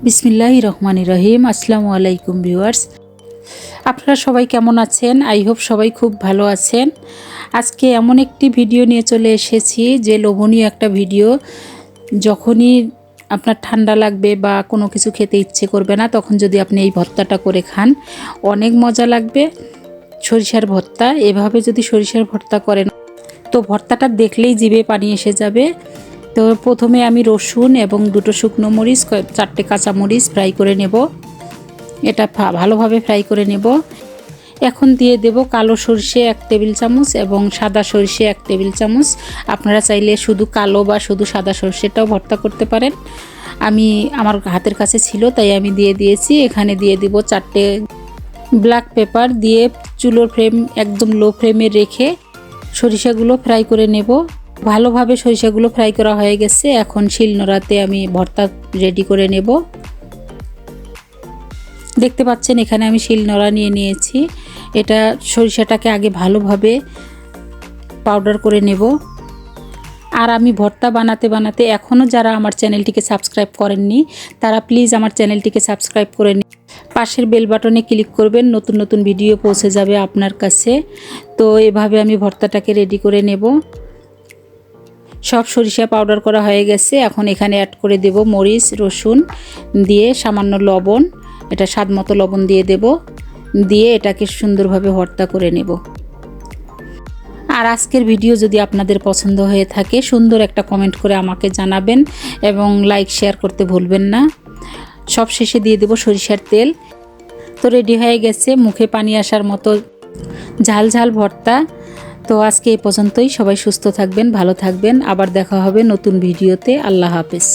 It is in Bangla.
বিসমিল্লাহির রহমানির রহিম। আসসালামু আলাইকুম ভিউয়ার্স, আপনারা সবাই কেমন আছেন? আই হোপ সবাই খুব ভালো আছেন। আজকে এমন একটি ভিডিও নিয়ে চলে এসেছি যে লোভনীয় একটা ভিডিও। যখনই আপনার ঠান্ডা লাগবে বা কোনো কিছু খেতে ইচ্ছে করবে না, তখন যদি আপনি এই ভর্তাটা করে খান অনেক মজা লাগবে। সরিষার ভর্তা, এভাবে যদি সরিষার ভর্তা করেন তো ভর্তাটা দেখলেই জিভে পানি এসে যাবে। তো প্রথমে আমি রসুন এবং দুটো শুকনো মরিচ, চারটে কাঁচা মরিচ ফ্রাই করে নেব। এটা ভালোভাবে ফ্রাই করে নেব। এখন দিয়ে দেব কালো সরষে 1 টেবিল চামচ এবং সাদা সরষে 1 টেবিল চামচ। আপনারা চাইলে শুধু কালো বা শুধু সাদা সরষেটাও ভর্তা করতে পারেন। আমার হাতের কাছে ছিল তাই আমি দিয়ে দিয়েছি। এখানে দিয়ে দিব 4টে ব্ল্যাক পেপার দিয়ে চুলোর ফ্লেম একদম লো ফ্লেমে রেখে সরিষাগুলো ফ্রাই করে নেব। ভালোভাবে সরিষাগুলো ফ্রাই করা হয়ে গেছে। এখন শিলনোড়াতে আমি ভর্তা রেডি করে নেব। দেখতে পাচ্ছেন এখানে আমি শিলনোড়া নিয়ে নিয়েছি। এটা সরিষাটাকে আগে ভালোভাবে পাউডার করে নেব। আর আমি ভর্তা বানাতে বানাতে এখনও যারা আমার চ্যানেলটিকে সাবস্ক্রাইব করেননি তারা প্লিজ আমার চ্যানেলটিকে সাবস্ক্রাইব করে নিন। পাশের বেল বাটনে ক্লিক করবেন, নতুন নতুন ভিডিও পৌঁছে যাবে আপনার কাছে। তো এভাবে আমি ভর্তাটাকে রেডি করে নেব। সব সরিষা পাউডার করা হয়ে গেছে। এখন এখানে অ্যাড করে দেব মরিচ, রসুন দিয়ে সামান্য লবণ, এটা স্বাদ মতো লবণ দিয়ে দেব, দিয়ে এটাকে সুন্দরভাবে ভর্তা করে নেব। আর আজকের ভিডিও যদি আপনাদের পছন্দ হয়ে থাকে সুন্দর একটা কমেন্ট করে আমাকে জানাবেন এবং লাইক শেয়ার করতে ভুলবেন না। সব শেষে দিয়ে দেব সরিষার তেল। তো রেডি হয়ে গেছে মুখে পানি আসার মতো ঝাল ঝাল ভর্তা। তো আজকে এই পর্যন্তই। সবাই সুস্থ থাকবেন, ভালো থাকবেন। আবার দেখা হবে নতুন ভিডিওতে। আল্লাহ হাফেজ।